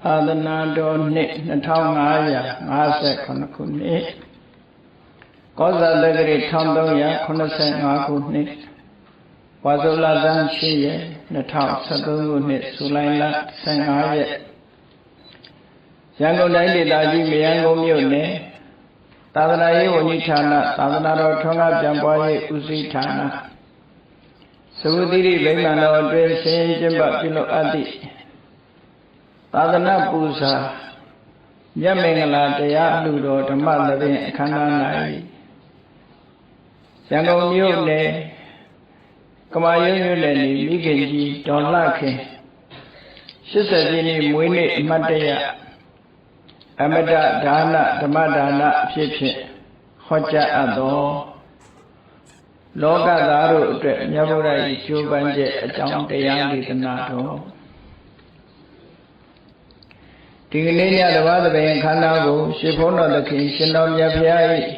သာသနာတော်နှစ်2559ခုနှစ်ကောဇာတက္ကရာ1385ခုနှစ်ဝါဆိုလသန်း8ရက်2013ခုနှစ်ဇူလိုင်လ15ရက်ရန်ကုန်တိုင်းဒေသကြီးမရန်ကုန်မြို့နယ်သာသနာရေးဝန်ကြီးဌာနသာသနာတော်ထွန်းကားပြန်ပွားရေးဦးစီးဌာနသုဝတိရိဗိမာန်တော်အတွင်းဆင်းကျင်းပပြုလုပ်အပ်သည့်သာသနာပူဇာမြတ်မင်္ဂလာတရားအလှတော်ဓမ္မသဘင်အခမ်းအနား၌ရန်ကုန်မြို့နယ်ကမာရွတ်မြို့နယ်နေမိခင်ကြီးဒေါ်လှခင်80ပြည့်နေ့မွေးနေ့အမှတ်တရအမတဒါနဓမ္မဒါနအဖြစ်ဖြင့်ဟောကြားအပ်သောလောကသားတို့အတွက်မြတ်ဗုဒ္ဓ၏ကျိုးပန်းချက်အကြောင်းတရားဒေသနာတော်ဒီကနေ့ညဓမ္မသဘင်ခန္ဓာကိုရှင်ဘုန်းတော်သခင်ရှင်တော်မြတ်ဖျား၏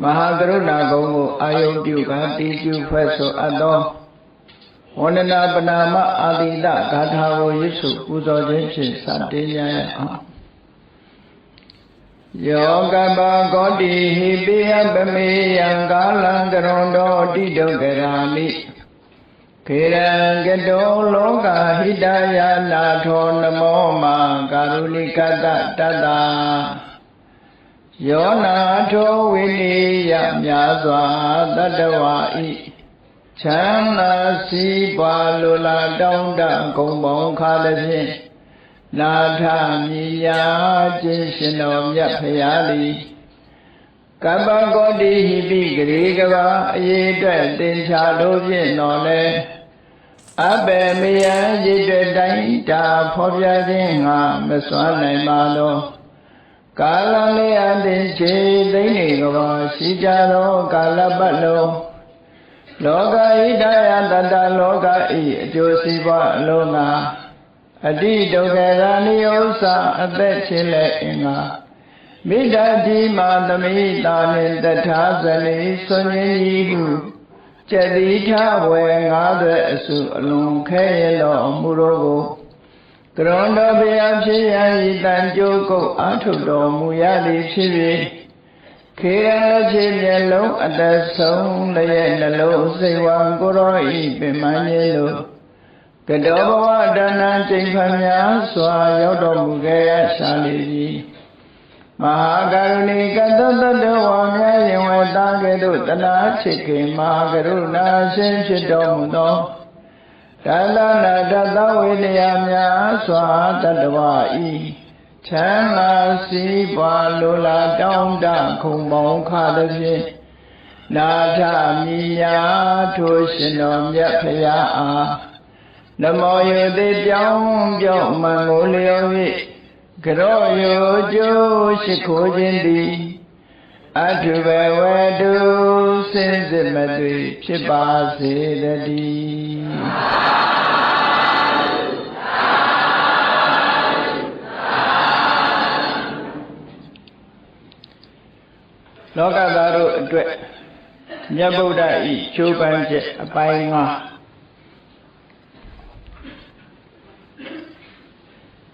မဟာကရုဏာကုံကိုအာယုံပြုကာတည်ကျူဖွဲ့ဆိုအပ်သောဝန္ဒနာပနာမအာတိတဂါထာကိုရွတ်ဆိုပူဇော်ခြင်းဖြင့်စတင်ကြရအောင်ယောကပကောတိဟိပိယပမေယံကာလံကရွန်တော်တိတုကရာမိခေရံကတောလောကဟိတယနာထောနမောမာကာရုဏိကတတတ္တယောနာထောဝိနိယမြာစွာတတ္တဝါဤချမ်းသာစီးပွားလိုလားတောင်းတဂုံပေါင်းခါသဖြင့်နာထမြညာခြင်းရှင်တော်မြတ်ဖရာသည်ကပ္ပကောတိဟိပိဂရေကဘာအရေးအတွက်တင်ချလို့ဖြင့်တော်လဲအဘေမယံရည်တွေ့တိုင်းတာဖော်ပြခြင်းငါမစွမ်းနိုင်ပါသောကာလလေးအတင်ချေသိနေကဘာရှိကြသောကာလပတ်လုံးလောကဣဒယတတလောကဤအကျိုးစီးပွားအလုံးငါအတိဒုက္ခရာနိယောစာအသက်ချင်းလက်အင်္ဂါမိဒ္ဓတိမာသမိတာနှင့်တထာဇလိဆွန်ရင်ကြီးဟုကျတိထဝေ90အစုအလုံးခဲရတော်မူတော်ကိုကရွန်တော်ဘုရားဖြစ်ရန်ဤတန်ကြိုးကုတ်အာထုတော်မူရသည်ဖြစ်၍ခေရဖြစ်မျက်လုံးအတဆုံးလည်းနှလုံးစိတ်ဝံကိုရောဤပင်မခြင်းလို့ကတောဘဝတဏ္ဍကျိန်ဖန်များစွာရောက်တော်မူခဲ့ရရှာလေသည်မဟာကရုဏီကတ္တတ္တဝါများရင်ဝတာကဲ့သို့တနာချစ်ခင်မဟာကရုဏာရှင်ဖြစ်တော်မူသောတသနာတသဝေနယများစွာတတ္တဝါဤချမ်းသာစီးပွားလိုလားတောင်းတခုံပေါင်းခါသဖြင့်နာထမြညာထိုရှင်တော်မြတ်ဖရာအားနမောယတိပြောင်းမန်ကိုလျော်၍ကရောယောကျိုးရှိခိုးခြင်းသည်အထုဘဝတုစင်စစ်မသွေဖြစ်ပါစေတည်းလောကသားတို့အတွက်မြတ်ဗုဒ္ဓဤကျိုးပန်းချက်အပိုင်း5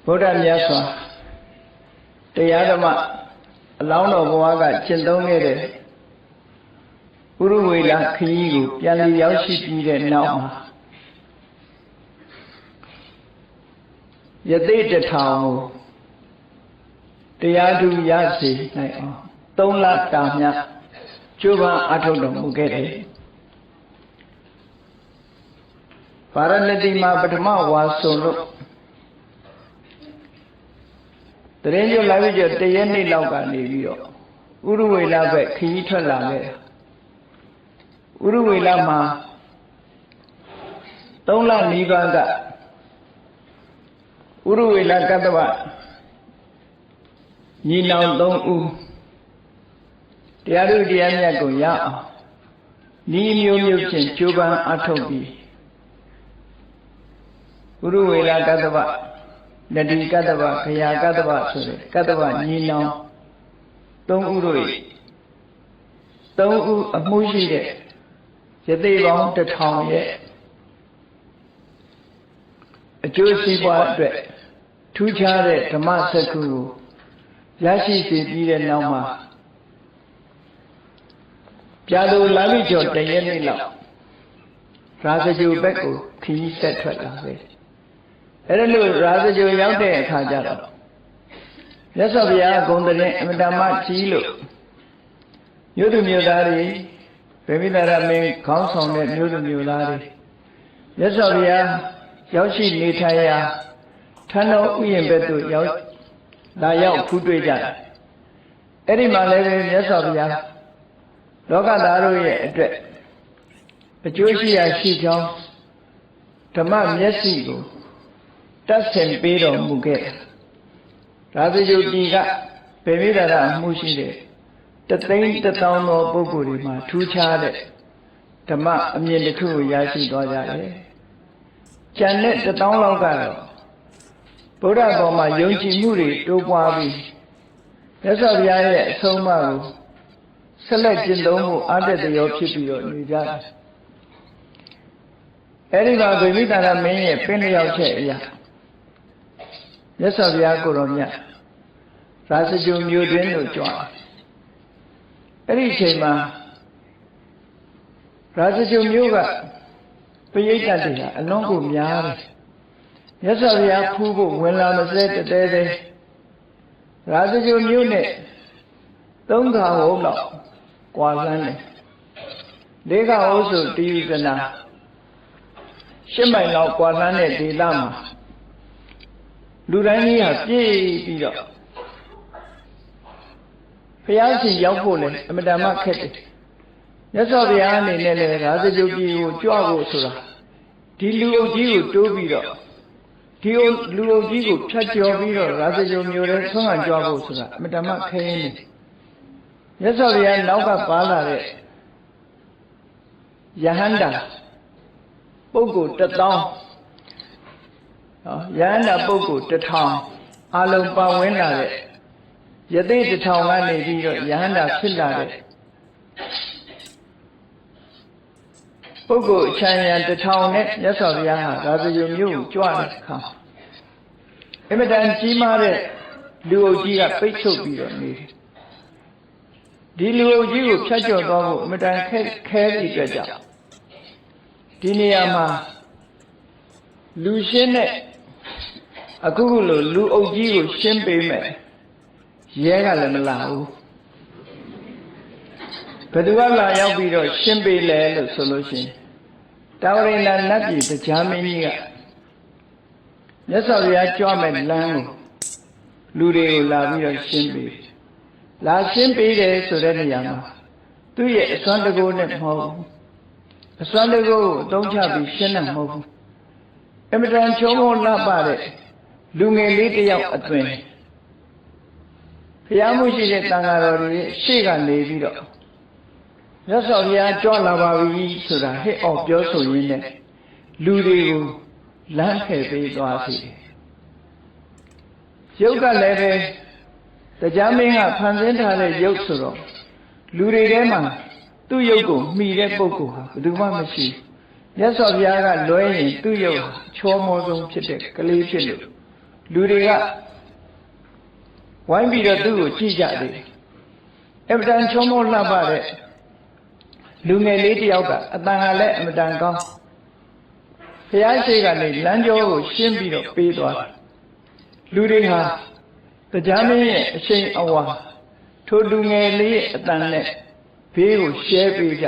ဗုဒ္ဓမြတ်စွာတရားဓမ္မအလောင်းတော်ဘဝကကျင့်သုံးခဲ့တဲ့ဥရဝေလခရီးကိုပြန်လည်ရောက်ရှိပြီးတဲ့နောက်မှာယသိတထောင်ကိုတရားသူရစေနိုင်အောင်3လတာမြတ်ကျိုးပန်းအထုတ်တော်မူခဲ့တယ်ဗာရဏသီမှာပထမဝါဆိုလို့တရင်ကျလာပြီးကျတရက်နေ့လောက်ကနေပြီးတော့ဥရဝေလဘက်ခရီးထွက်လာခဲ့ဥရဝေလမှာ3လနီးပါးကဥရဝေလကတ္တဗညီနောင်3ဦးတရားသူတရားမြတ်ကိုရအောင်ဤမျိုးမျိုးဖြင့်ကျိုးပန်းအထုတ်ပြီးဥရဝေလကတ္တဗနတိကတ္တဗခရာကတ္တဗဆိုတဲ့ကတ္တဗညီနောင်3ဦးတို့3ဦးအမှုရှိတဲ့ယသိပေါင်း1000ရဲ့အကျိုးစီးပွားအတွက် ထူးခြားတဲ့ဓမ္မစက္ခုကိုရရှိစေပြီးတဲ့နောက်မှာပြာလိုလာပြီကျော်တရက်နေ့လောက်ရာဇဂိုဘက်ကိုခရီးဆက်ထွက်လာပဲအဲ့ဒါလို့ရာဇဂိုရောက်တဲ့အခါကျတော့မြတ်စွာဘုရားဂုဏ်သတင်းအမတမကြီးလို့မြို့သူမြို့သားတွေဗေမိတာရမင်းခေါင်းဆောင်တဲ့မြို့သူမြို့သားတွေမြတ်စွာဘုရားရောက်ရှိနေထိုင်ရာထန်းတော်ဥယျာဉ်ဘက်သို့ရောက်ဖူးတွေ့ကြတယ်အဲ့ဒီမှာလည်းမြတ်စွာဘုရားလောကသားတို့ရဲ့အတွက်အကျိုးရှိရာရှိကြောင်းဓမ္မမျက်စိကိုတတ်ဆင်ပေးတော်မူခဲ့ရာဇဂိုတီကဗေမိတာရမှုရှိတဲ့1,100,000သောပုဂ္ဂိုလ်တွေမှာထူးခြားတဲ့ဓမ္မအမြင်တစ်ခုကိုရရှိသွားကြတယ်။ကျန်တဲ့1,000လောက်ကတော့ဗုဒ္ဓဘောမှာယုံကြည်မှုတွေတိုးပွားပြီးမြတ်စွာဘုရားရဲ့အဆုံးအမကိုဆက်လက်ကျင့်သုံးမှုအားတက်သရောဖြစ်ပြီးတော့နေကြတယ်။အဲဒီမှာဗေမိတာရမင်းရဲ့ပင်လျောက်ချက်အရာမြတ်စွာဘုရားကိုယ်တော်မြတ်ရာဇဂိုမြို့တွင်သို့ကြွတယ်။အဲ့ဒီအချိန်မှာရာဇဂိုမြို့ကပရိသတ်တွေအလွန်ကိုများတယ်။မြတ်စွာဘုရားဖူးဖို့ဝင်လာမစဲတတဲသေးရာဇဂိုမြို့နဲ့3 ခါဟုတ်လောက်ကွာလန်းတယ်။၄ ခါဟုတ်ဆိုတီယူဇနာ8 မိုင်လောက်ကွာလန်းတဲ့ဒေသမှာလူတိုင်းကြီးဟာပြည့်ပြီးတော့ဘုရားရှင်ရောက်ဖို့လည်းအမတန်မှခက်တယ်မြတ်စွာဘုရားအနေနဲ့လည်းရာဇဂိုပြည်ကိုကြွဖို့ဆိုတာဒီလူအုပ်ကြီးကိုတိုးပြီးတော့ဒီလူအုပ်ကြီးကိုဖြတ်ကျော်ပြီးတော့ရာဇဂိုမြို့ထဲဆွမ်းခံကြွဖို့ဆိုတာအမတန်မှခဲရင်းတယ်မြတ်စွာဘုရားနောက်ကပါလာတဲ့ယဟန္တာပုဂ္ဂိုလ် 1,000ယဟန္တာပုဂ္ဂိုလ် 1,000အလုံးပါဝင်လာတဲ့ယသိ 1,000 ကနေပြီးတော့ယဟန္တာဖြစ်လာတဲ့ပုဂ္ဂိုလ်အချမ်းရံ 1,000 နဲ့မြတ်စွာဘုရားဟာရာဇဂိုမြို့ကိုကြွတဲ့အခါအမတန်ကြီးမားတဲ့လူအုပ်ကြီးကပိတ်ဆို့ပြီးတော့နေတယ်ဒီလူအုပ်ကြီးကိုဖြတ်ကျော်သွားဖို့အမတန်ခဲပြီးကြကြောက်ဒီနေရာမှာလူရှင်းတဲ့အခုလိုလူအုပ်ကြီးကိုရှင်းပေးမယ်ရဲကလည်းမလာဘူးဘယ်သူကလာရောက်ပြီးတော့ရှင်းပေးလဲလို့ဆိုလို့ရှိရင်တာဝရိန္ဒနတ်ပြည်တရားမင်းကြီးကမြတ်စွာဘုရားကြွမဲ့လမ်းကိုလူတွေကိုလာပြီးတော့ရှင်းပေးလာရှင်းပေးတယ်ဆိုတဲ့နေရာမှာသူ့ရဲ့အစွမ်းတကူနဲ့မဟုတ်ဘူးအစွမ်းတကူကိုအသုံးချပြီးရှင်းတာမဟုတ်ဘူးအမတန်ချုံးမလှပတဲ့လူငယ်လေးတစ်ယောက်အသွင်ဘုရားမှုရှိတဲ့တန်ဃာတော်တွေရှေ့ကနေပြီးတော့မြတ်စွာဘုရားကြွလာပါပြီဆိုတာဟစ်အော်ပြောဆိုရင်းနဲ့လူတွေကိုလမ်းဖယ်ပေးသွားစေတယ်ရုပ်ကလည်းပဲတရားမင်းကဖန်ဆင်းထားတဲ့ရုပ်ဆိုတော့လူတွေထဲမှာသူ့ရုပ်ကိုမှီတဲ့ပုဂ္ဂိုလ်ဟာဘယ်သူမှမရှိဘူးမြတ်စွာဘုရားကလွဲရင်သူ့ရုပ်ဟာချောမောဆုံးဖြစ်တဲ့ကလေးဖြစ်လို့လူတွေကဝိုင်းပြီးတော့သူ့ကိုကြည့်ကြတယ်အမတန်ချောမောလှပတဲ့လူငယ်လေးတစ်ယောက်ကအတန်ကလည်းအမတန်ကောင်းဘုရားရှိခိုးလမ်းကြောကိုရှင်းပြီးတော့ပေးသွားတယ်လူတွေဟာတရားမင်းရဲ့အရှိန်အဝါထိုလူငယ်လေးရဲ့အတန်နဲ့ဘေးကိုရှဲပေးကြ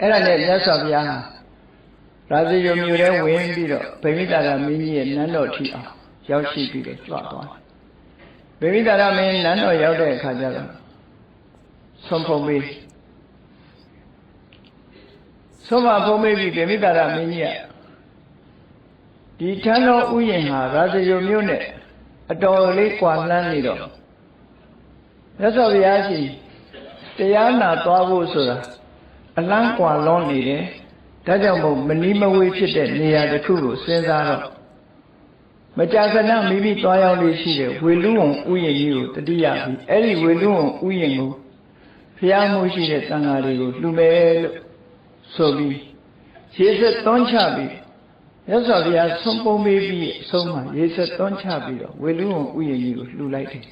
အဲ့ဒါနဲ့မြတ်စွာဘုရားဟာရာဇဂိုမြို့ထဲဝင်ပြီးတော့ဗေမိတာရမင်းကြီးရဲ့နန်းတော်ထီအောင်ရောက်ရှိပြီးတော့ကြွသွားတယ်ဗေမိတာရမင်းနန်းတော်ရောက်တဲ့အခါကျတော့ဆုံးဖုံးပြီးဆုံးမဖုံးပြီးဗေမိတာရမင်းကြီးကဒီထန်းတော်ဥယျာဉ်ဟာရာဇဂိုမြို့နဲ့အတော်လေးကွာလန်းနေတော့မြတ်စွာဘုရားရှိတရားနာသွားဖို့ဆိုတာအလန်းကွာလွန်နေတယ်ဒါကြောင့်မို့မနီးမဝေးဖြစ်တဲ့နေရာတစ်ခုကိုစဉ်းစားတော့မကြာခဏမိမိသွားရောက်လို့ရှိတဲ့ဝေလူဝံဥယျာဉ်ကြီးကိုတတိယပြီးအဲ့ဒီဝေလူဝံဥယျာဉ်ကိုဘုရားမှုရှိတဲ့တန်ဃာတွေကိုလှူမယ်လို့ဆိုပြီးရေစက်သွန်းချပြီး မြတ်စွာဘုရားဆုံးပုံပေးပြီးအဆုံးမှာရေစက်သွန်းချပြီးတော့ဝေလူဝန်ဥယျာဉ်ကြီးကိုလှူလိုက်တယ်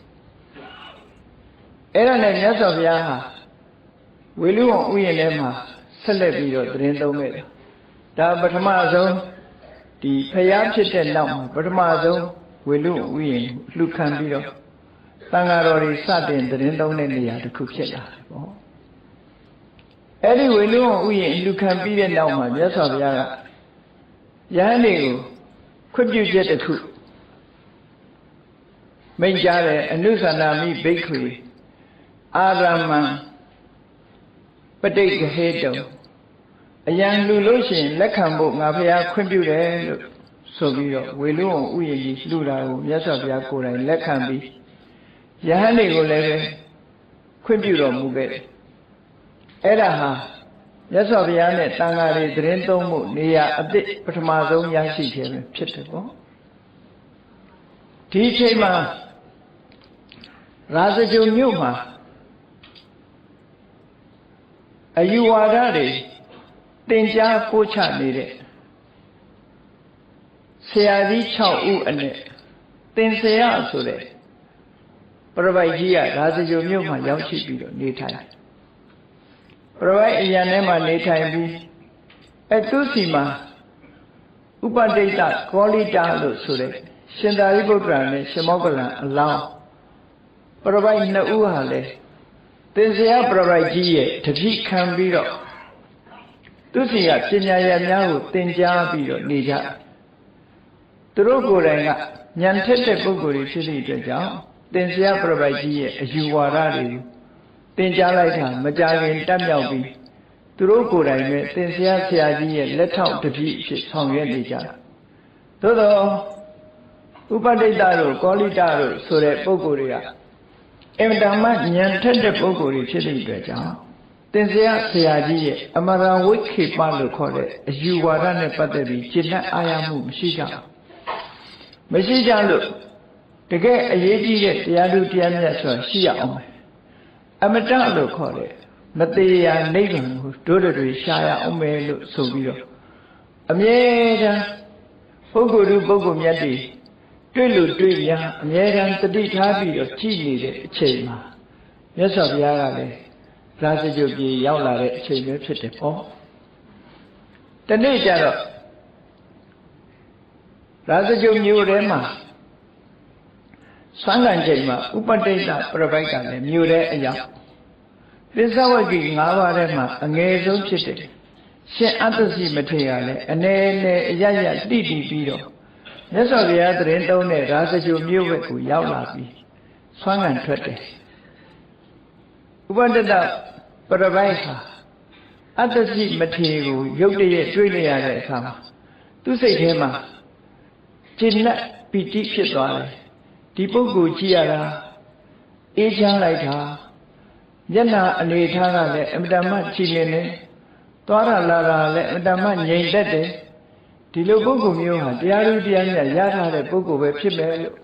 အဲ့ဒါနဲ့မြတ်စွာဘုရားဟာဝေလူဝန်ဥယျာဉ်ထဲမှာဆက်လက်ပြီးတော့သတင်းသုံးခဲ့တယ်ဒါပထမဆုံးဒီဖျားဖြစ်တဲ့နောက်မှာပထမဆုံးဝေလူဝန်ဥယျာဉ်လှူခံပြီးတော့သံဃာတော်တွေစတင်သတင်းသုံးတဲ့နေရာတစ်ခုဖြစ်လာတယ်ပေါ့အဲ့ဒီဝေလူဝန်ဥယျာဉ်လှူခံပြီးတဲ့နောက်မှာမြတ်စွာဘုရားကယဟန်တွေကိုခွင့်ပြုချက်တစ်ခုမိန့်ကြားတယ်အနုသန္တာမိဘိက္ခွေအာရမံပဋိက္ခဟေတုံအယံလှူလို့ရှိရင်လက်ခံဖို့ငါဘုရားခွင့်ပြုတယ်လို့ဆိုပြီးတော့ဝေလူဝန်ဥယျာဉ်ကြီးလှူတာကိုမြတ်စွာဘုရားကိုယ်တိုင်လက်ခံပြီးယဟန်တွေကိုလည်းပဲခွင့်ပြုတော်မူခဲ့တယ်အဲ့ဒါဟာမြတ်စွာဘုရားနဲ့တန်ဃာတွေသတင်းသုံးမှုနေရာအသစ်ပထမဆုံးရရှိခဲ့ပဲဖြစ်တယ်ပေါ့ဒီအချိန်မှာရာဇဂုံမြို့မှာအယူဝါဒတွေသင်ကြားပို့ချနေတဲ့ဆရာကြီး6ဦးအနက်သင်္ဆေယဆိုတဲ့ပရပိုက်ကြီးကရာဇဂုံမြို့မှာရောက်ရှိပြီးတော့နေထိုင်ပရပိုက်အရန်ထဲမှာနေထိုင်ပြီးသူစီမှာဥပဒိတကောလိတာလို့ဆိုတဲ့ရှင်သာရိပုတ္တရာနဲ့ရှင်မောဂလန်အလောင်းပရပိုက်2ဦးဟာလေသင်္ဆေယပရပိုက်ကြီးရဲ့တတိခံပြီးတော့သူစီကပညာရများကိုသင်ကြားပြီးတော့နေကြသူတို့ကိုယ်တိုင်ကဉာဏ်ထက်တဲ့ပုဂ္ဂိုလ်တွေဖြစ်သည့်အတွက်ကြောင့်သင်္ဆေယပရပိုက်ကြီးရဲ့အယူဝါဒတွေကိုသင်ကြားလိုက်တာမကြာခင်တက်မြောက်ပြီးသူတို့ကိုယ်တိုင်ပဲသင်္ဆေယဆရာကြီးရဲ့လက်ထောက်တပည့်ဖြစ်ဆောင်ရွက်နေကြတာသို့သောဥပဒိတတို့ကောလိတတို့ဆိုတဲ့ပုဂ္ဂိုလ်တွေကအင်တာမဉာဏ်ထက်တဲ့ပုဂ္ဂိုလ်တွေဖြစ်တဲ့အတွက်ကြောင့်သင်္ဆေယဆရာကြီးရဲ့အမရဝိခေပလို့ခေါ်တဲ့အယူဝါဒနဲ့ပတ်သက်ပြီးကျင့်တတ်အားရမှုမရှိကြလို့တကယ်အရေးကြီးတဲ့တရားသူတရားမြတ်ဆိုတာရှိရအောင်မယ်အမတလို့ခေါ်တဲ့မသေးရာနိဗ္ဗာန်ကိုတို့တွေရှားရအောင်မယ်လို့ဆိုပြီးတော့အမြဲတမ်းပုဂ္ဂိုလ်မြတ်တွေတွေ့လို့တွေ့ရအမြဲတမ်းတတိထားပြီးတော့ကြည်နေတဲ့အချိန်မှာမြတ်စွာဘုရားကလည်းရာဇဂုံပြည်ရောက်လာတဲ့အချိန်ပဲဖြစ်တယ်ပေါ့တနေ့ကျတော့ရာဇဂုံမြို့ထဲမှာဆွမ်းခံချိန်မှာဥပဒိတပရပိုက်ကလည်းမြို့ထဲအရောက်သစ္စာဝဂ္ဂိ5ပါးထဲမှာအငယ်ဆုံးဖြစ်တယ်ရှင်အတ္တစီမထေရလည်းအနေနဲ့အရရတိတိပြီးတော့မြတ်စွာဘုရားသတင်းသုံးတဲ့ရာဇဂုံမြို့ဘက်ကိုရောက်လာပြီးဆွမ်းခံထွက်တယ်ဥပဒိတပရပိုက်ဟာအတ္တစီမထေရကိုရုပ်တရက်တွေ့လိုက်ရတဲ့အခါမှာသူ့စိတ်ထဲမှာจิตနဲ့ပီတိဖြစ်သွားတယ်ဒီပုဂ္ဂိုလ်ကြည့်ရတာအေးချမ်းလိုက်တာမျက်နှာအနေထားကလည်းအမတမကြည်လင်တယ်သွားရလာတာလည်းအမတမငြိမ်သက်တယ်ဒီလိုပုဂ္ဂိုလ်မျိုးဟာတရားသူတရားမြတ်ရထားတဲ့ပုဂ္ဂိုလ်ပဲဖြစ်မယ်လို့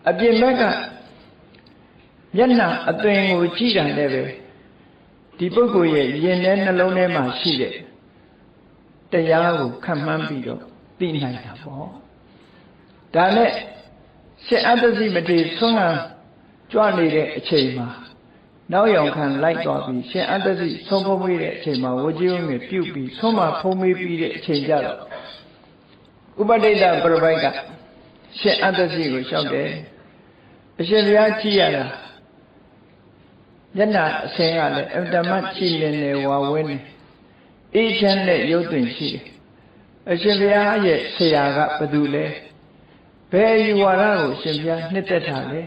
အပြင်ဘက်ကမျက်နှာအသွင်ကိုကြည့်တာလည်းပဲဒီပုဂ္ဂိုလ်ရဲ့ရင်ထဲနှလုံးထဲမှာရှိတဲ့တရားကိုခံမှန်းပြီးတော့သိနိုင်တာပေါ့ဒါနဲ့ရှင်အတ္တစီမထေရဆွမ်းခံကြွနေတဲ့အချိန်မှာနောက်ယောင်ခံလိုက်သွားပြီးရှင်အတ္တစီဆုံးဖုံးမိတဲ့အချိန်မှာဝကြီးဝငယ်ပြုတ်ပြီးဆုံးမဖုံးမိပြီးတဲ့အချိန်ကြတော့ဥပဒိတပရပိုက်ကရှင်အတ္တစီကိုလျှောက်တယ်အရှင်ဘုရားကြည့်ရတာမျက်နှာအစင်းကလည်းအတ္တမကြည်လင်နေဝါဝင်းနေအေးချမ်းတဲ့ရုပ်သွင်းရှိတယ်အရှင်ဘုရားရဲ့ဆရာကဘယ်သူလဲဘယ်ယူဝါဒကိုအရှင်ဘုရားနှစ်သက်တာလဲ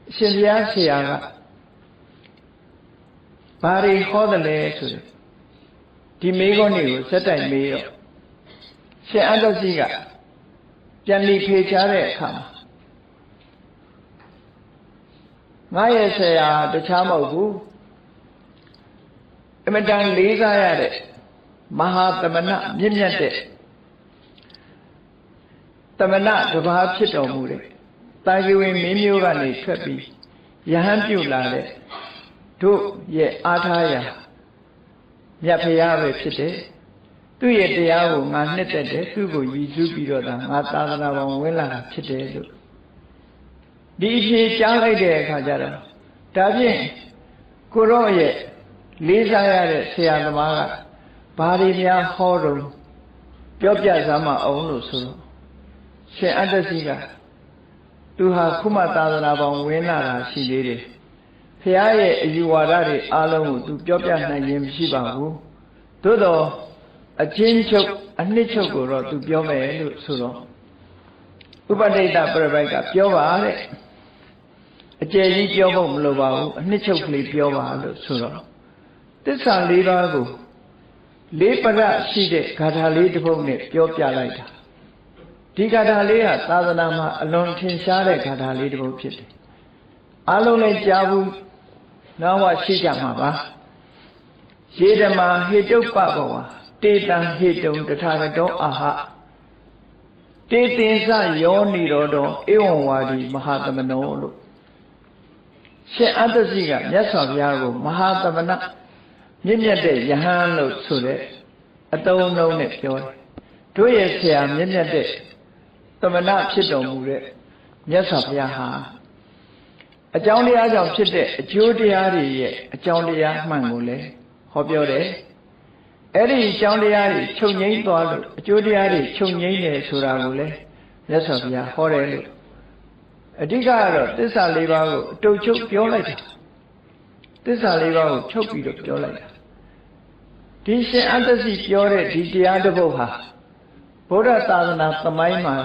အရှင်ဘုရားဆရာကဘာတွေဟောတယ်လဲဆိုတော့ဒီမေးခွန်းတွေကိုစက်တိုက်မေးတော့ရှင်အတ္တစီကပြန်ပြီးဖြေချတဲ့အခါမှာငါရဲ့ဆရာတခြားမဟုတ်ဘူးအမတန်လေးစားရတဲ့မဟာသမဏမြင့်မြတ်တဲ့သမဏတစ်ပါးဖြစ်တော်မူတဲ့တာဂိဝေမင်းမျိုးကနေထွက်ပြီးယဟန်ပြုလာတဲ့တို့ရဲ့အားထားရာမြတ်ဖရာပဲဖြစ်တယ် သူ့ရဲ့တရားကိုငါနှစ်သက်တယ်သူ့ကိုရည်စူးပြီးတော့ငါသာသနာပေါင်းဝင်လာတာဖြစ်တယ်လို့ဒီအဖြစ်ကြားလိုက်တဲ့အခါကျတော့ဒါဖြင့်ကိုရောရဲ့လေးစားရတဲ့ဆရာသမားကဘာတွေများဟောတော့ပြောပြစမ်းမအောင်လို့ဆိုတော့ရှင်အတ္တစီကသူဟာခုမှသာသနာပေါင်းဝင်လာတာရှိသေးတယ်ဖះရဲ့အယူဝါဒတွေအားလုံးကိုသူပြောပြနိုင်ခြင်းမရှိပါဘူးသို့တော့အချင်းချုပ်အနှစ်ချုပ်ကိုတော့သူပြောမယ်လို့ဆိုတော့ဥပဒိတပရပိုက်ကပြောပါတဲ့အကျယ်ကြီးပြောဖို့မလိုပါဘူးအနှစ်ချုပ်ကလေးပြောပါလို့ဆိုတော့သစ္စာ၄ပါးကိုလေးပရရှိတဲ့ဂါထာလေးတစ်ပုဒ်နဲ့ပြောပြလိုက်တာဒီဂါထာလေးဟာသာသနာမှာအလွန်ထင်ရှားတဲ့ဂါထာလေးတစ်ပုဒ်ဖြစ်တယ်အားလုံးလည်းကြားဘူးနောက်မှရှိကြမှာပါယေဓမာဟေတုပ္ပဘဝတေတံဟေတုံတထာဂတောအာဟတေသင်္စယောနိရောဓောဧဝံဝါဒီမဟာသမနောလို့ရှင်အတ္တစီကမြတ်စွာဘုရားကိုမဟာသမဏမြင့်မြတ်တဲ့ယဟန်လို့ဆိုတဲ့အတုံးလုံးနဲ့ပြောတယ်တို့ရဲ့ဆရာမြင့်မြတ်တဲ့သမဏဖြစ်တော်မူတဲ့မြတ်စွာဘုရားဟာအကြောင်းတရားကြောင့်ဖြစ်တဲ့အကျိုးတရားတွေရဲ့အကြောင်းတရားမှန်ကိုလည်းဟောပြောတယ်အဲ့ဒီအကြောင်းတရားတွေချုပ်ငိမ့်သွားလို့အကျိုးတရားတွေချုပ်ငိမ့်တယ်ဆိုတာကိုလည်းမြတ်စွာဘုရားဟောတယ်လို့အဓိကကတော့သစ္စာ၄ပါးကိုအတုတ်ချုပ်ပြောလိုက်တာသစ္စာ၄ပါးကိုချုပ်ပြီးတော့ပြောလိုက်တာဒီရှင်အတ္တစီပြောတဲ့ဒီတရားတစ်ပုဒ်ဟာဗုဒ္ဓသာသနာသမိုင်းမှာ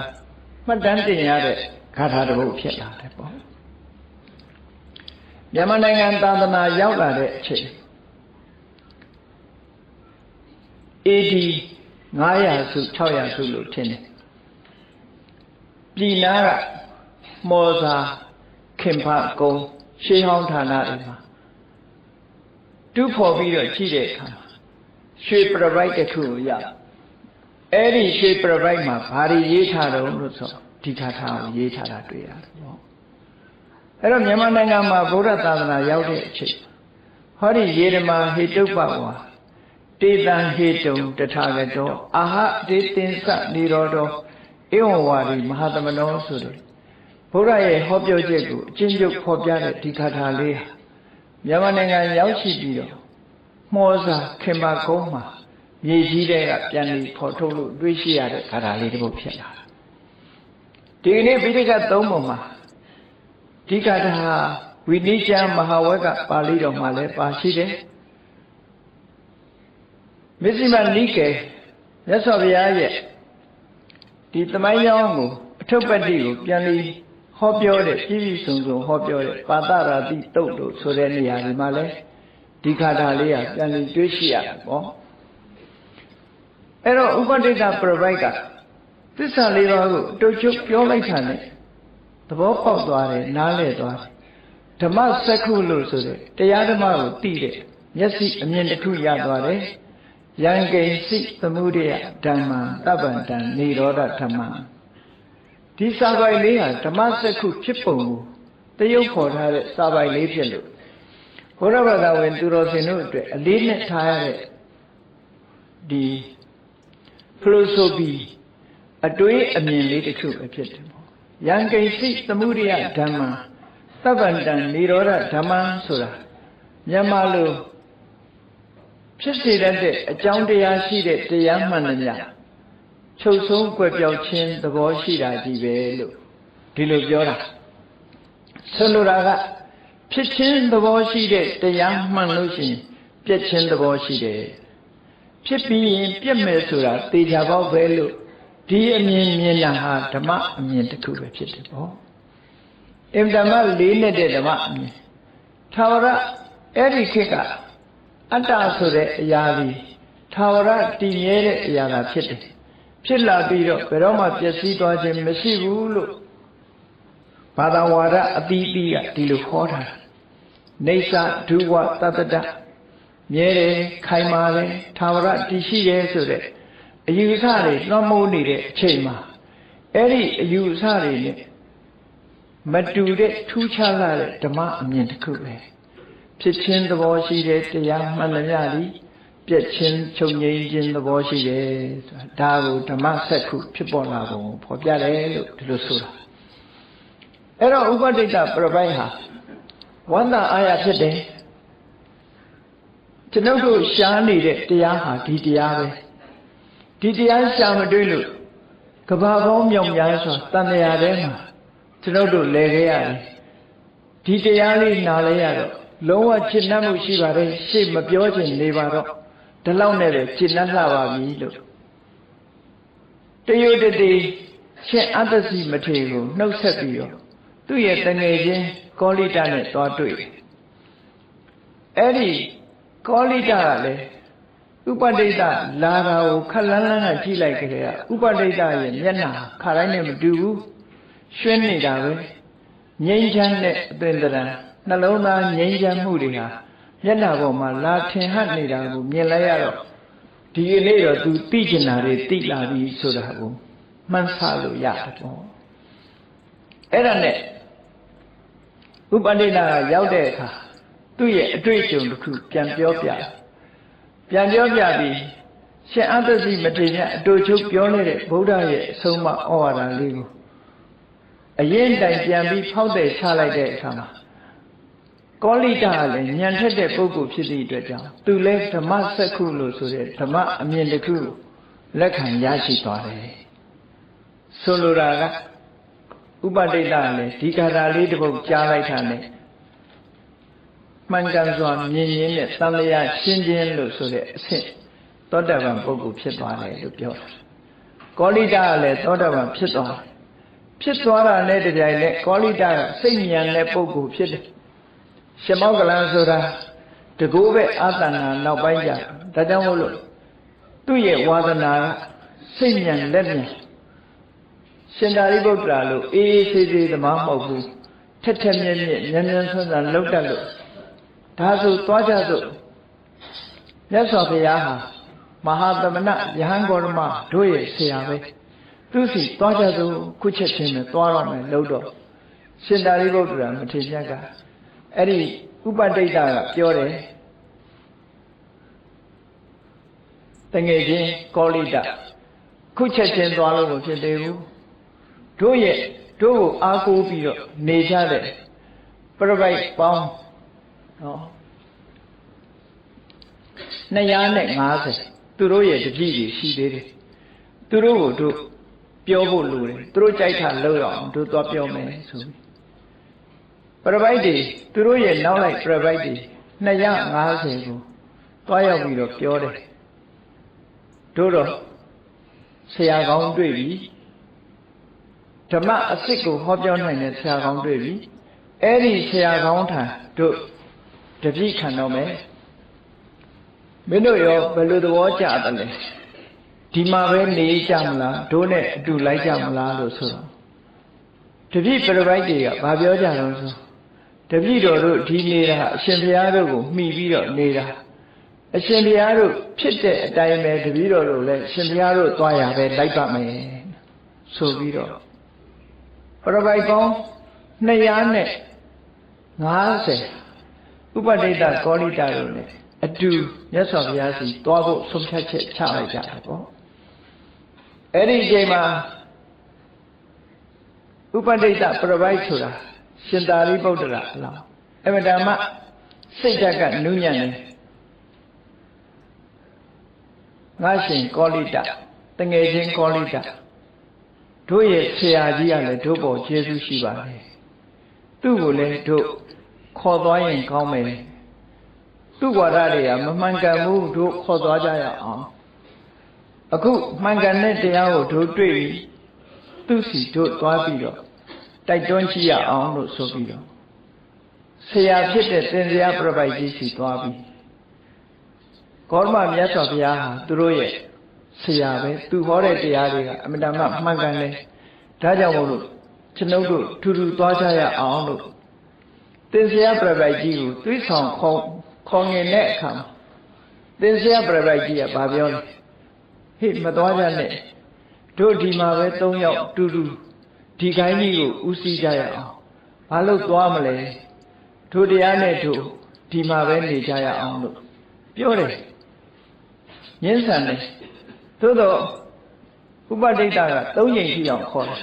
မှတ်တမ်းတင်ရတဲ့ဂါထာတစ်ပုဒ်ဖြစ်လာတယ်ပေါ့မြန်မာနိုင်ငံသာသနာရောက်လာတဲ့အချိန် AD 900စု600စုလို့ထင်တယ်ပြည်နာကမော်စာခင်ဖကုံရှေးဟောင်းဌာနတွေမှာတူဖော်ပြီးတော့ကြည့်တဲ့အခါရွှေပရပိုက်တစ်ခုကိုရအဲ့ဒီရွှေပရပိုက်မှာဘာတွေရေးထားတော့လို့ဆိုဒီဂါထာကိုရေးထားတာတွေ့ရတယ်ပေါ့အဲ့တော့မြန်မာနိုင်ငံမှာဗုဒ္ဓသာသနာရောက်တဲ့အချိန်ဟောဒီယေဓမာဟေတုပ္ပဝါတေတံဟေတုံတထာဂတောအာဟတေသင်္စနိရောဓောဧဝံဝါဒီမဟာသမနောဆိုတဲ့ဘုရားရဲ့ဟောပြောချက်ကိုအချင်းချုပ်ဖော်ပြတဲ့ဒီဂါထာလေးဟာမြန်မာနိုင်ငံရောက်ရှိပြီးတော့မော်စာခင်မကုန်းမှာမြေကြီးတဲ့ကပြန်ပြီးဖော်ထုတ်လို့တွေ့ရှိရတဲ့ဂါထာလေးတစ်ပုဒ်ဖြစ်လာတာဒီကနေ့ပိဋကတ်၃ပုံမှာဒီဂါထာဝိနိကျမ်းမဟာဝက်ကပါဠိတော်မှာလည်းပါရှိတယ်မစ္စည်းမနိကေမြတ်စွာဘုရားရဲ့ဒီသမိုင်းကြောင်းကိုအထုပ္ပတ္တိကိုပြန်ပြီးဟောပြောတဲ့ပြည့်ပြည့်စုံစုံဟောပြောတဲ့ပါတရာတိတုတ်လို့ဆိုတဲ့နေရာဒီမှာလဲဒီခါတာလေးကပြန်ပြီးတွေးရှိရတယ်ပေါ့အဲ့တော့ဥပဒိတပရပိုက်ကသစ္စာ၄ပါးကိုတုတ်ချုပ်ပြောလိုက်တာနဲ့သဘောပေါက်သွားတယ်နားလည်သွားတယ်ဓမ္မစက္ခုလို့ဆိုတဲ့တရားဓမ္မကိုသိတဲ့မျက်စိအမြင်တစ်ခုရသွားတယ်ယံကိဉ္စိသမုဒယဓမ္မံတပ္ပန္တံនិရောဓဓမ္မံဒီစာပိုင်လေးဟာဓမ္မစက္ခုဖြစ်ပုံကိုတရုပ်ခေါ်ထားတဲ့စာပိုင်လေးဖြစ်လို့ဘုရားဘာသာဝင်သူတော်စင်တို့အတွက်အလေးနဲ့ထားရတဲ့ဒီ philosophy အတွေးအမြင်လေးတစ်ခုပဲဖြစ်တယ်ပေါ့ယံကိဉ္စိသမုဒယဓမ္မံတပ္ပန္တံនិရောဓဓမ္မံဆိုတာမြန်မာလိုဖြစ်စေတဲ့အကြောင်းတရားရှိတဲ့တရားမှန်သမျှချုပ်ဆုံးကွယ်ပြောက်ခြင်းသဘောရှိတာကြီးပဲလို့ဒီလိုပြောတာဆိုလိုတာကဖြစ်ခြင်းသဘောရှိတဲ့တရားမှန်လို့ရှိရင်ပြည့်ခြင်းသဘောရှိတယ်ဖြစ်ပြီးရင်ပြည့်မယ်ဆိုတာသေချာပေါက်ပဲလို့ဒီအမြင်မြင်တာဟာဓမ္မအမြင်တစ်ခုပဲဖြစ်တယ်ပေါ့အင်ဓမ္မလေးနဲ့တဲ့ဓမ္မအမြင်သာဝရအဲ့ဒီခေတ်ကအတ္တဆိုတဲ့အရာကြီးသာဝရတည်မြဲတဲ့အရာသာဖြစ်တယ်ဖြစ်လာပြီးတော့ဘယ်တော့မှပျက်စီးသွားခြင်းမရှိဘူးလို့ဘာသာဝါဒအသီးသီးကဒီလိုခေါ်တာနေသဒုဝတတ္တမြဲတယ်ခိုင်မာတယ်သာဝရတည်ရှိတယ်ဆိုတဲ့အယူအဆတွေလွှမ်းမိုးနေတဲ့အချိန်မှာအဲ့ဒီအယူအဆတွေနဲ့မတူတဲ့ထူးခြားလာတဲ့ဓမ္မအမြင်တစ်ခုပဲဖြစ်ခြင်းသဘောရှိတဲ့တရားမှန်သမျှသည် ပြည့်ချင်းချုပ်ငြိမ်းခြင်းသဘောရှိတယ်ဆိုတာဒါကိုဓမ္မစက္ခုဖြစ်ပေါ်လာပုံကိုဖော်ပြတယ်လို့ဒီလိုဆိုတာအဲ့တော့ဥပဒိတ္တပြပိုက်ဟာဝန္တာအာရဖြစ်တယ်ကျွန်ုပ်တို့ရှားနေတဲ့တရားဟာဒီတရားပဲဒီတရားရှာမတွေ့လို့ကဘာပေါင်းမြောင်များစွာတန်တရားထဲမှာကျွန်ုပ်တို့လဲခဲ့ရတယ်ဒီတရားလေးနားလဲရတော့လုံးဝจิตနှံ့မှုရှိပါတယ်ရှေ့မပြောချင်နေပါတော့ဒီလောက်နဲ့ပဲจิตနှံ့လှပါပြီလို့တယုတ်တေရှင်အတ္တစီမထေကိုနှုတ်ဆက်ပြီးတော့သူ့ရဲ့တငယ်ချင်းကောလိတနဲ့တွားတွေ့အဲ့ဒီကောလိတကလည်းဥပဒိတ္တလာတာကိုခက်လန်းလန်းကကြည့်လိုက်ကြတဲ့ဥပဒိတ္တရဲ့မျက်နှာခါတိုင်းနဲ့မတူဘူးရွှဲနေတာပဲငြိမ်းချမ်းတဲ့အသွင်သဏ္ဍာန်နှလုံးသားငြိမ်းချမ်းမှုတွေဟာမျက်နှာပေါ်မှာလာထင်ဟပ်နေတာကိုမြင်လိုက်ရတော့ဒီကနေ့တော့သူသိကျင်တာတွေသိလာပြီဆိုတာကိုမှန်းဆလို့ရတယ်ပေါ့အဲ့ဒါနဲ့ဥပဒိတ္တကရောက်တဲ့အခါသူ့ရဲ့အတွေ့အကြုံတစ်ခုပြန်ပြောပြပြီးရှင်အတ္တစီမထေရအတူချုပ်ပြောနေတဲ့ဗုဒ္ဓရဲ့အဆုံးအမဩဝါဒလေးကိုအရင်တိုင်ပြန်ပြီးဖောက်တဲ့ချလိုက်တဲ့အခါမှာကောလိတကလည်းညံထက်တဲ့ပုဂ္ဂိုလ်ဖြစ်သည့်အတွက်ကြောင့်သူလည်းဓမ္မစက္ခုလို့ဆိုတဲ့ဓမ္မအမြင်တစ်ခုလက်ခံရရှိသွားတယ်ဆိုလိုတာကဥပဒိတ္တလည်းဒီကာထာလေးတစ်ပုဒ်ကြားလိုက်တာနဲ့မှန်ကန်စွာမြင်ရင်းနဲ့သံဃာရှင်းခြင်းလို့ဆိုတဲ့အဆင့်သောတပန်ပုဂ္ဂိုလ်ဖြစ်သွားတယ်လို့ပြောတာကောလိတကလည်းသောတပန်ဖြစ်သွားတာနဲ့တပြိုင်နက်ကောလိတကစိတ်ဉာဏ်နဲ့ပုဂ္ဂိုလ်ဖြစ်တယ်ရှင်မောကလန်ဆိုတာတကူပဲအာသနာနောက်ပိုင်းကျဒါကြောင့်မို့လို့သူ့ရဲ့ဝါဒနာကစိတ်ဉာဏ်လက်ဉာဏ်ရှင်သာရိပုတ္တရာလို့အေးအေးဆေးဆေးသမားမဟုတ်ဘူးထက်ထက်မြက်မြက်ဉာဏ်ဉာဏ်ဆွမ်းစွာလောက်တတ်လို့ဒါဆိုသွားကြစို့မြတ်စွာဘုရားဟာမဟာသမဏယဟန်ဂေါရမတို့ရဲ့ဆရာပဲသူစီသွားကြစို့ခုချက်ချင်းနဲ့သွားတော့မယ်လို့တော့ရှင်သာရိပုတ္တရာမထေရကအဲ့ဒီဥပဒိတ္တကပြောတယ်တငယ်ချင်းကောလိတခုချက်ချင်းသွားလို့မဖြစ်သေးဘူးတို့ကိုအားကိုးပြီးတော့နေကြတဲ့ပြပိုက်ပေါင်း250သူတို့ရဲ့တပည့်တွေရှိသေးတယ်သူတို့ကိုတို့ပြောဖို့လိုတယ်သူတို့ကြိုက်တာလုပ်ရအောင်တို့သွားပြောမယ်ဆိုပြီးပြပိုက်တွေသူတို့ရဲ့နောက်လိုက်ပြပိုက်တွေ250ကိုသွားရောက်ပြီးတော့ပြောတယ်တို့တော့ဆရာကောင်းတွေ့ပြီဓမ္မအစစ်ကိုဟောပြောနိုင်တဲ့ဆရာကောင်းတွေ့ပြီအဲ့ဒီဆရာကောင်းထံတို့တပည့်ခံတော့မယ်မင်းတို့ရောဘယ်လိုသဘောကျတယ်လဲဒီမှာပဲနေကြမလားတို့နဲ့အတူလိုက်ကြမလားလို့ဆိုတော့တပည့်ပြပိုက်တွေကဘာပြောကြတော့ဆိုတပည့်တော်တို့ဒီနေတာအရှင်ဘုရားတို့ကိုမှီပြီးတော့နေတာအရှင်ဘုရားတို့ဖြစ်တဲ့အတိုင်းပဲတပည့်တော်တို့လည်းရှင်ဘုရားတို့သွားရပဲလိုက်ပါမယ်ဆိုပြီးတော့ပြပိုက်ပေါင်း250ဥပဒိတ္တကောလိတတို့နဲ့အတူမြတ်စွာဘုရားစီသွားဖို့ဆုံးဖြတ်ချက်ချလိုက်ကြတာပေါ့အဲ့ဒီအချိန်မှာဥပဒိတ္တပြပိုက်ဆိုတာရှင်သာရိပုတ္တရာအလောင်းအမတမစိတ်ဓာတ်ကနုညံ့တယ်ငါရှင်ကောလိတတငယ်ချင်းကောလိတတို့ရဲ့ဆရာကြီးကလည်းတို့ပေါ်ကျေးဇူးရှိပါတယ်သူ့ကိုလည်းတို့ခေါ်သွားရင်ကောင်းမယ်သူ့ဝါဒတွေကမမှန်ကန်ဘူးတို့ခေါ်သွားကြရအောင်အခုမှန်ကန်တဲ့တရားကိုတို့တွေ့ပြီးသူ့စီတို့သွားပြီးတော့တိုက်တွန်းကြည့်ရအောင်လို့ဆိုပြီးတော့ဆရာဖြစ်တဲ့သင်္ဇာပြပိုက်ကြီးစီသွားပြီးဂေါတမမြတ်စွာဘုရားဟာသူတို့ရဲ့ဆရာပဲသူဟောတဲ့တရားတွေကအမြဲတမ်းမှန်ကန်တယ်ဒါကြောင့်မို့လို့ကျွန်ုပ်တို့ထူထူသွားကြရအောင်လို့သင်္ဇာပြပိုက်ကြီးကိုသွေးဆောင်ခေါ်ငင်တဲ့အခါမှာသင်္ဇာပြပိုက်ကြီးကဘာပြောလဲဟေ့မသွားကြနဲ့တို့ဒီမှာပဲ3ယောက်တူတူဒီကိုင်းကြီးကိုဦးစီးကြရအောင်ဘာလို့သွားမလဲတို့တရားနဲ့တို့ဒီမှာပဲနေကြရအောင်လို့ပြောတယ် ညှင်းဆန်တယ်သို့တော့ဥပတိတ်တာက၃ချိန်ရှိအောင်ခေါ်တယ်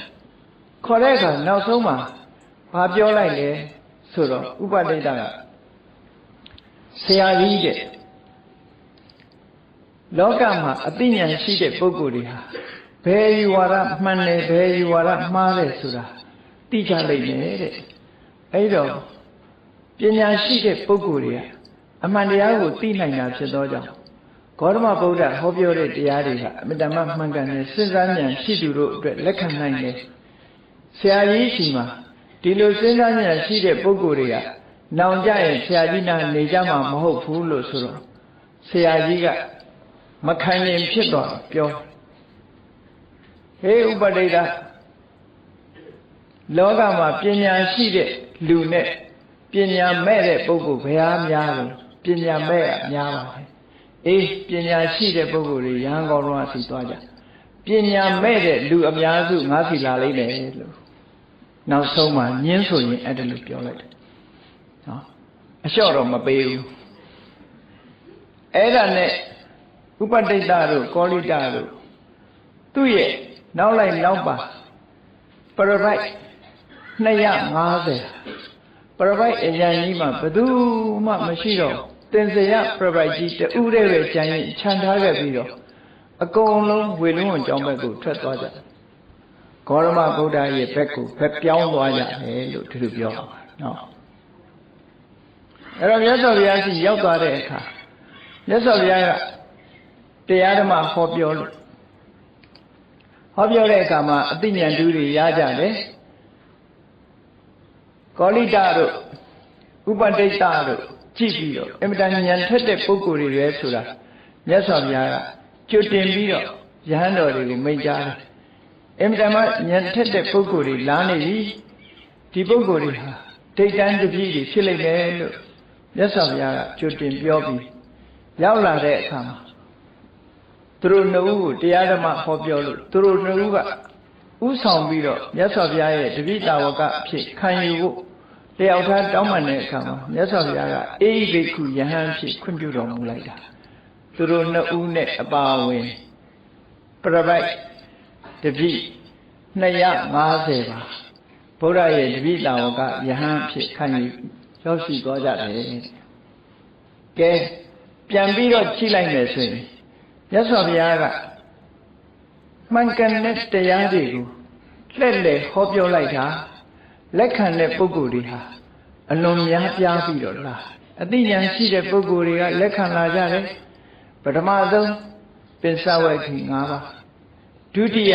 ခေါ်တဲ့အခါနောက်ဆုံးမှာဘာပြောလိုက်လဲဆိုတော့ဥပတိတ်တာကဆရာကြီးတဲ့လောကမှာအသိဉာဏ်ရှိတဲ့ပုဂ္ဂိုလ်တွေဟာဘယ်ယူဝါဒမှန်တယ်ဘယ်ယူဝါဒမှားတယ်ဆိုတာသိကြလိမ့်မယ်တဲ့အဲ့တော့ပညာရှိတဲ့ပုဂ္ဂိုလ်တွေကအမှန်တရားကိုသိနိုင်တာဖြစ်သောကြောင့်ဂေါတမဗုဒ္ဓဟောပြောတဲ့တရားတွေကအမြဲတမ်းမှန်ကန်တဲ့စဉ်းစားဉာဏ်ရှိသူတို့အတွက်လက်ခံနိုင်တယ်ဆရာကြီးရှိမှာဒီလိုစဉ်းစားဉာဏ်ရှိတဲ့ပုဂ္ဂိုလ်တွေကနောင်ကြရင်ဆရာကြီးနာနေကြမှာမဟုတ်ဘူးလို့ဆိုတော့ဆရာကြီးကမခံရင်ဖြစ်သွားပြောဟေးဥပဒိတာလောကမှာပညာရှိတဲ့လူနဲ့ပညာမဲ့တဲ့ပုဂ္ဂိုလ်ဘယ်ဟာများလဲပညာမဲ့ကများပါပဲအေးပညာရှိတဲ့ပုဂ္ဂိုလ်တွေရဟန်းကောင်းတော်ဆီသွားကြပညာမဲ့တဲ့လူအများစုငါးစီလာလိမ့်မယ်လို့နောက်ဆုံးမှညင်းဆိုရင်အဲ့ဒါလို့ပြောလိုက်တယ်နော်အလျှော့တော့မပေးဘူးအဲ့ဒါနဲ့ဥပတိတ်တတို့ကောလိတတို့သူ့ရဲ့နောက်လိုက်နောက်ပါပရပိုက်250ပရပိုက်အញ្ញံကြီးမှာဘယ်သူမှမရှိတော့သင်္စေယပရပိုက်ကြီးတူးတဲ့ပဲကျန်ရင်ခြံထားခဲ့ပြီးတော့အကုန်လုံးဝေလုံးဝကြောင်းဘက်ကိုထွက်သွားကြတယ်ဂေါရမဗုဒ္ဓရဲ့ဘက်ကိုဘက်ပြောင်းသွားကြတယ်လို့သူတို့ပြောတာနော်အဲ့တော့မြတ်စွာဘုရားရှိရောက်သွားတဲ့အခါမြတ်စွာဘုရားကတရားဓမ္မဟောပြောလို့ဟောပြောတဲ့အခါမှာအသိဉာဏ်တူတွေရကြတယ်ကောလိတတို့ဥပတိတ်တတို့ကြည့်ပြီးတော့အမြဲတမ်းဉာဏ်ထက်တဲ့ပုဂ္ဂိုလ်တွေပဲဆိုတာမြတ်စွာဘုရားကကြွတင်ပြီးတော့ယဟန်တော်တွေကိုမိန့်ကြားတယ်အမြဲတမ်းဉာဏ်ထက်တဲ့ပုဂ္ဂိုလ်တွေလာနေပြီဒီပုဂ္ဂိုလ်တွေဟာဒိဋ္ဌံတပည့်တွေဖြစ်လိမ့်မယ်လို့မြတ်စွာဘုရားကကြွတင်ပြောပြီးရောက်လာတဲ့အခါမှာသူတို့နှစ်ဦးကိုတရားဓမ္မဟောပြောလို့သူတို့နှစ်ဦးကဥဆောင်ပြီးတော့မြတ်စွာဘုရားရဲ့တပည့်တာဝကအဖြစ်ခံယူဖို့တယောက်သားတောင်းပန်တဲ့အခါမှာမြတ်စွာဘုရားကအေဟိဘိက္ခုယဟန်ဖြစ်ခွင့်ပြုတော်မူလိုက်တာသူတို့နှစ်ဦးနဲ့အပါအဝင်ပရပိုက်တပည့်250ပါဘုရားရဲ့တပည့်တာဝကယဟန်ဖြစ်ခံယူရောက်ရှိသွားကြတယ်ကဲပြန်ပြီးတော့ကြည့်လိုက်မယ်ဆိုရင်မြတ်စွာဘုရားကမှန်ကန်တဲ့တရားတွေကိုလှည့်လည်ဟောပြောလိုက်တာလက်ခံတဲ့ပုဂ္ဂိုလ်တွေဟာအလွန်များပြားပြီးတော့လားအသိဉာဏ်ရှိတဲ့ပုဂ္ဂိုလ်တွေကလက်ခံလာကြတယ်ပထမဆုံးပင်စဝက္ခိ5ပါးဒုတိယ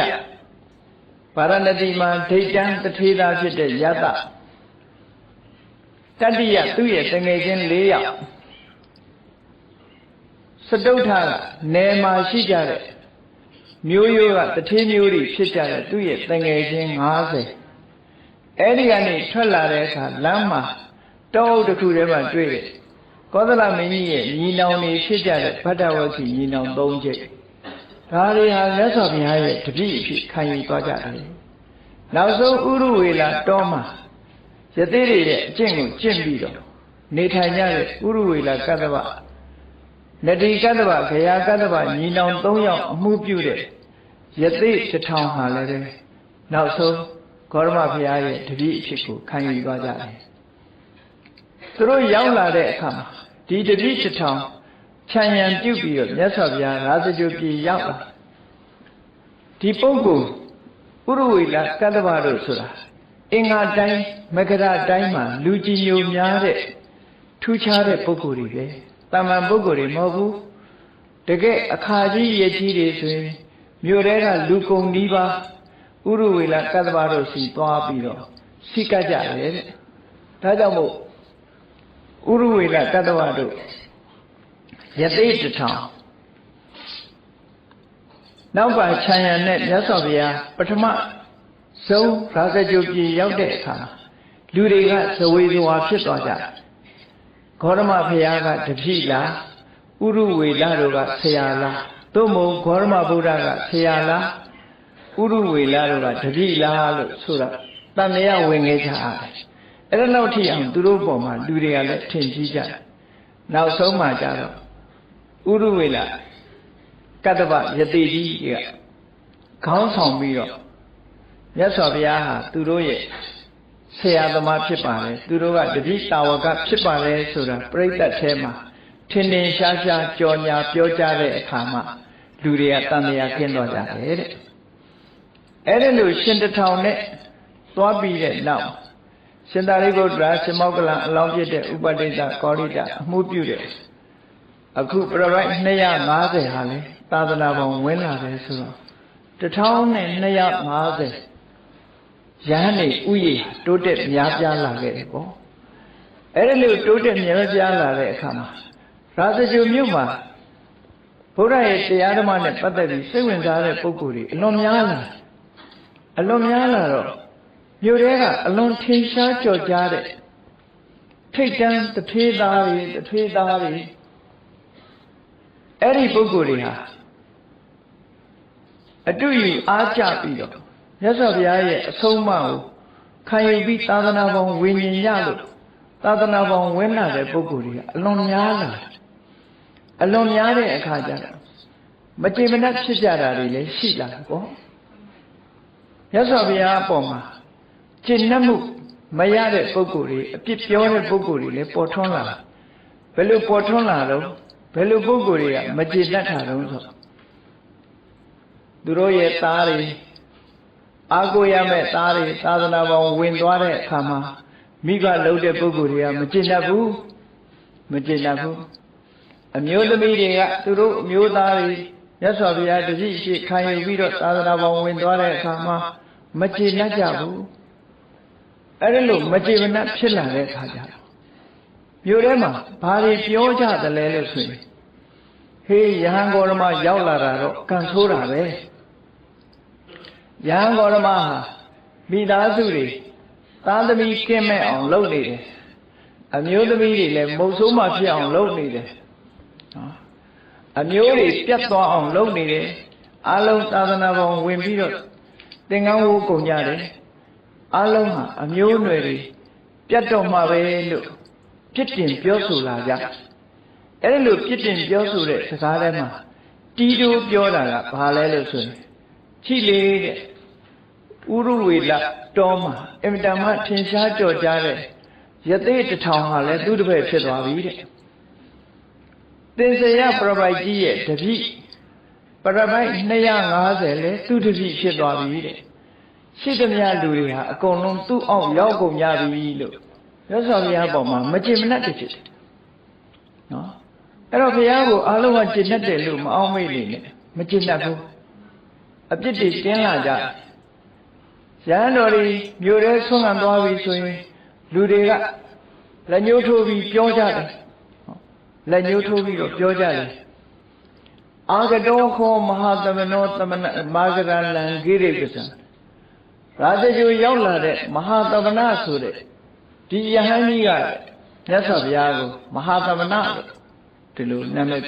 ဗာရဏသီမှာဒိဋ္ဌံတထေသာဖြစ်တဲ့ယတတတိယသူ့ရဲ့တငယ်ချင်း4ယောက်စတုထကနယ်မှာရှိကြတဲ့မျိုးရိုးကတထေးမျိုးတွေဖြစ်ကြတဲ့သူ့ရဲ့တငယ်ချင်း50အဲ့ဒီကနေထွက်လာတဲ့အခါလမ်းမှာတောအုပ်တစ်ခုထဲမှာတွေ့တယ်ကောသလမင်းကြီးရဲ့ညီနောင်တွေဖြစ်ကြတဲ့ဗတ္တဝက္ခိညီနောင်3ချက်ဒါတွေဟာမြတ်စွာဘုရားရဲ့တပည့်အဖြစ်ခံယူသွားကြတယ်နောက်ဆုံးဥရုဝေလာတောမှာယသိတွေရဲ့အကျင့်ကိုကျင့်ပြီးတော့နေထိုင်ကြတဲ့ဥရုဝေလာကတ္တဗနတိကတ္တဗဂယာကတ္တဗညီနောင်3ယောက်အမှုပြုတဲ့ယသိ1000ဟာလည်းပဲနောက်ဆုံးဂေါရမဘုရားရဲ့တပည့်အဖြစ်ကိုခံယူသွားကြတယ်သူတို့ရောက်လာတဲ့အခါမှာဒီတပည့်1000ခြံရံပြုတ်ပြီးတော့မြတ်စွာဘုရားရာဇဂုပြည်ရောက်လာဒီပုဂ္ဂိုလ်ဥရဝေလကတ္တဗတို့ဆိုတာအင်္ဂါတိုင်းမဂရတိုင်းမှာလူကြီးညိုများတဲ့ထူးခြားတဲ့ပုဂ္ဂိုလ်တွေပဲတာမန်ပုဂ္ဂိုလ်တွေမဟုတ်ဘူးတကယ်အခါကြီးရကြီးတွေဆိုရင်မြို့ထဲကလူကုန်နီးပါးဥရဝေလကတ္တဗတို့စီသွားပြီးတော့စိကကြတယ်တဲ့ဒါကြောင့်မို့ဥရဝေလကတ္တဗတို့ယသိ1000နောက်ပါခြံရံနဲ့မြတ်စွာဘုရားပထမဆုံးရာဇဂုပြည်ရောက်တဲ့အခါလူတွေကဇဝေဇဝါဖြစ်သွားကြတယ်ဂေါရမဘုရားကတပည့်လားဥရဝေလတို့ကဆရာလားသို့မဟုတ်ဂေါရမဗုဒ္ဓကဆရာလားဥရဝေလတို့ကတပည့်လားလို့ဆိုတာတန်မြတ်ဝင်ခဲ့ကြတယ်အဲ့ဒါနောက်ထိအောင်သူတို့ပေါ်မှာလူတွေကလည်းထင်ကြီးကြတယ်နောက်ဆုံးမှကြတော့ဥရဝေလ ကတ္တဗယတိကြီးကခေါင်းဆောင်ပြီးတော့မြတ်စွာဘုရားဟာသူတို့ရဲ့ဆရာသမားဖြစ်ပါတယ်သူတို့ကတပည့်တာဝကဖြစ်ပါတယ်ဆိုတာပြိဿတ်ထဲမှာထင်ထင်ရှားရှားကြော်ညာပြောကြားတဲ့အခါမှာလူတွေကတန်တရားကင်းသွားကြတယ်တဲ့အဲ့ဒီလိုရှင်တထောင်နဲ့သွားပြီးတဲ့နောက်ရှင်သာရိပုတ္တရာရှင်မောက္ကလံအလောင်းဖြစ်တဲ့ဥပတိတ္တကောရိတအမှုပြုတဲ့အခုပြပိုက်250ဟာလေသာသနာပေါင်းဝင်လာတယ်ဆိုတော့1250ရဟန်းနေဥယျာတိုးတက်များပြားလာခဲ့တယ်ပေါ့အဲ့ဒီလိုတိုးတက်များပြားလာတဲ့အခါမှာရာဇဂုမြို့မှာဘုရားရဲ့တရားဓမ္မနဲ့ပတ်သက်ပြီးစိတ်ဝင်စားတဲ့ပုဂ္ဂိုလ်တွေအလွန်များလာတော့မြို့ထဲကအလွန်ထင်ရှားကြော်ကြားတဲ့ထိတ်တန်းတထေးသားတွေအဲ့ဒီပုဂ္ဂိုလ်တွေဟာအတူယူအားကျပြီးတော့မြတ်စွာဘုရားရဲ့အဆုံးအမကိုခံယူပြီးသာသနာပေါင်းဝิญဉာဏ်ရလို့သာသနာပေါင်းဝင်လာတဲ့ပုဂ္ဂိုလ်တွေကအလွန်များလာအလွန်များတဲ့အခါကျတော့မကြေမနက်ဖြစ်ကြတာတွေလည်းရှိလာပေါ့မြတ်စွာဘုရားအပေါ်မှာကျင့်နှမှုမရတဲ့ပုဂ္ဂိုလ်တွေအပြစ်ပြောတဲ့ပုဂ္ဂိုလ်တွေလည်းပေါ်ထွန်းလာဘယ်လိုပေါ်ထွန်းလာတော့ဘယ်လိုပုဂ္ဂိုလ်တွေကမကျေနပ်တာတော့ဆိုသူတို့ရဲ့သားတွေအာကိုရမဲ့သားတွေသာသနာပေါင်းဝင်သွားတဲ့အခါမှာမိဘလှုပ်တဲ့ပုဂ္ဂိုလ်တွေကမကျေနပ်ဘူးအမျိုးသမီးတွေကသူတို့အမျိုးသားတွေမြတ်စွာဘုရားတပည့်ရှိခံယူပြီးတော့သာသနာပေါင်းဝင်သွားတဲ့အခါမှာမကျေနပ်ကြဘူးအဲ့ဒါလို့မကျေမနပ်ဖြစ်လာတဲ့အခါကျတော့မြို့ထဲမှာဘာတွေပြောကြသလဲလို့ဆိုရင်ဟေးယဟန်ဂေါရမရောက်လာတာတော့ကံဆိုးတာပဲယဟန်ဂေါရမဟာမိသားစုတွေသားသမီးကင်းမဲ့အောင်လုပ်နေတယ်အမျိုးသမီးတွေလည်းမုတ်ဆိုးမှဖြစ်အောင်လုပ်နေတယ်အမျိုးတွေပြတ်သွားအောင်လုပ်နေတယ်အလုံးသာသနာပေါင်းဝင်ပြီးတော့သင်္ကန်းဝိုးကုန်ကြတယ်အလုံးဟာအမျိုးနွယ်တွေပြတ်တော့မှပဲလို့ပြစ်တင်ပြောဆိုလာကြအဲ့လိုပြစ်တင်ပြောဆိုတဲ့စကားထဲမှာတီးတိုးပြောတာကဘာလဲလို့ဆိုရင်ချိလေတဲ့ဥရဝေလတော်မှာအင်တမထင်ရှားကြော်ကြားတဲ့ယသိတထောင်ဟာလည်းသူ့တစ်ဖက်ဖြစ်သွားပြီတဲ့သင်္ဆေယပရပိုက်ကြီးရဲ့တပည့်ပရပိုက်250လည်းသူ့တပည့်ဖြစ်သွားပြီတဲ့ရှိသမျှလူတွေဟာအကုန်လုံးသူ့အောင်ရောက်ကုန်ကြပြီလို့မြတ်စွာဘုရားပေါ်မှာမကျေမနပ်ဖြစ်တယ်နော်အဲ့တော့ဘုရားကိုအားလုံးကကျေနပ်တယ်လို့မအောင်မေ့နေနဲ့မကျေနပ်ဘူးအပြစ်တွေတင်းလာကြရဟန်းတော်တွေမြို့ထဲဆွမ်းခံသွားပြီဆိုရင်လူတွေကလက်ညှိုးထိုးပြီးပြောကြတယ်လက်ညှိုးထိုးပြီးတော့ပြောကြတယ်အာဂတောခောမဟာသမနောသမနမာဂရလံဂိရိပစံရာဇဂုရောက်လာတဲ့မဟာသမဏဆိုတဲ့ဒီယဟန်ကြီးကမြတ်စွာဘုရားကိုမဟာသမဏလို့ဒီလိုနာမည်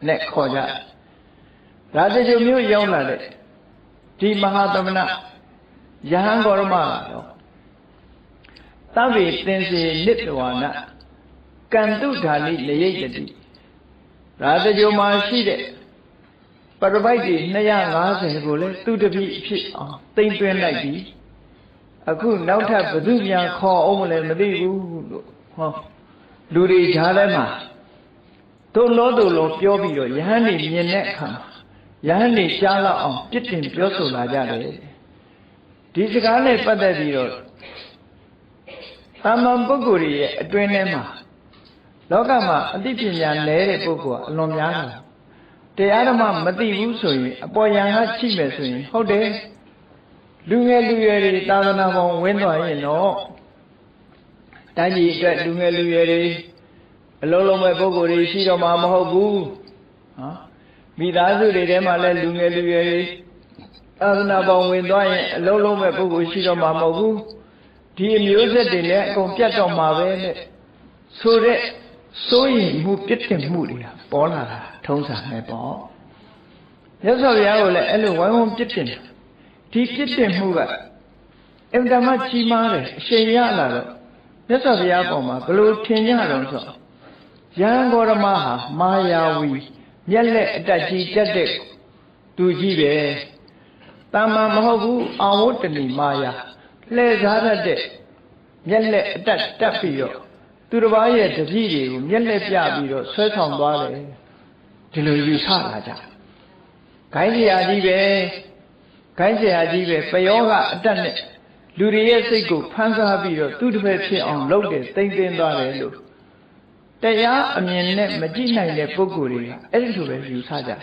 နဲ့ခေါ်ကြရာဇဂုမျိုးရောက်လာတဲ့ဒီမဟာသမဏယဟန်ဂေါရမကတော့သဗ္ဗေသင်္စေနိတဝါနကန္တုဓာလိလရိတ်တိရာဇဂုမှာရှိတဲ့ပရပိုက်တွေ250ကိုလည်းသူတပည့်ဖြစ်အောင်သိမ့်သွင်းလိုက်ပြီအခုနောက်ထပ်ဘသူများခေါ်အောင်မလဲမသိဘူးလို့ဟောလူတွေဈာထဲမှာတို့လောပြောပြီးတော့ယဟန်နေမြင်တဲ့အခါယဟန်နေကြားလောက်အောင်ပြစ်တင်ပြောဆိုလာကြတယ်ဒီစကားနဲ့ပတ်သက်ပြီးတော့သာမန်ပုဂ္ဂိုလ်ရဲ့အတွင်းထဲမှာလောကမှာအသိပညာနည်းတဲ့ပုဂ္ဂိုလ်ကအလွန်များတယ်တရားဓမ္မမသိဘူးဆိုရင်အပေါ်ယံကချိမယ်ဆိုရင်ဟုတ်တယ်လူငယ်လူရွယ်တွေသာသနာပေါင်းဝင်သွားရင်တော့တိုင်းပြည်အတွက်လူငယ်လူရွယ်တွေအလုံးလုံးမဲ့ပုဂ္ဂိုလ်တွေရှိတော့မှာမဟုတ်ဘူးမိသားစုတွေထဲမှာလည်းလူငယ်လူရွယ်တွေသာသနာပေါင်းဝင်သွားရင်အလုံးလုံးမဲ့ပုဂ္ဂိုလ်ရှိတော့မှာမဟုတ်ဘူးဒီအမျိုးဆက်တွေလည်းအကုန်ပြတ်တော့မှာပဲနဲ့ဆိုတဲ့စိုးရိမ်မှုပြစ်တင်မှုတွေပေါ်လာတာထုံးစံပဲပေါ့မြတ်စွာဘုရားကိုလည်းအဲ့လိုဝိုင်းဝန်းပြစ်တင်တယ်ဒီပြစ်တင်မှုကအင်တမကြီးမားတယ်အရှိန်ရလာတော့မြတ်စွာဘုရားပေါ်မှာဘလို့ထင်ကြတော့ဆိုယဟန်ဂေါရမဟာမာယာဝီမျက်လက်အတက်ကြီးတက်တဲ့ သူကြီးပဲတာမန်မဟုတ်ဘူးအာဝတ္တဏီမာယာလှည့်စားတတ်တဲ့မျက်လက်အတက်တက်ပြီးတော့သူတစ်ပါးရဲ့တပည့်တွေကိုမျက်လက်ပြပြီးတော့ဆွဲဆောင်သွားတယ်ဒီလိုယူဆလာကြခိုင်းเสียကြီးပဲခိုင်းเสียကြီးပဲပယောကအတက်နဲ့လူတွေရဲ့စိတ်ကိုဖန်ဆားပြီးတော့သူတစ်ဖက်ဖြစ်အောင်လုပ်တယ်တိမ့်သိမ်းသွားတယ်လို့တရားအမြင်နဲ့မကြည့်နိုင်တဲ့ပုဂ္ဂိုလ်တွေကအဲ့ဒီလိုပဲယူဆကြတယ်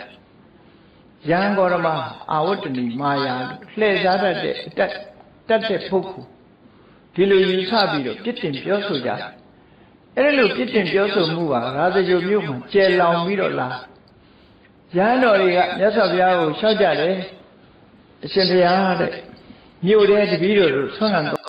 ယံဂေါရမအာဝတ္တဏီမာယာလှည့်စားတတ်တဲ့အတက်တက်တဲ့ပုဂ္ဂိုလ်ဒီလိုယူဆပြီးတော့ပြစ်တင်ပြောဆိုကြတယ်အဲ့ဒီလိုပြစ်တင်ပြောဆိုမှုကရာဇဂိုမြို့မှာကျယ်လောင်ပြီးတော့လာရဟန်းတော်တွေကမြတ်စွာဘုရားကိုလျှောက်ကြတယ်အရှင်ဘုရားတဲ့မြို့ထဲတပည့်တော်တို့ဆွမ်းခံ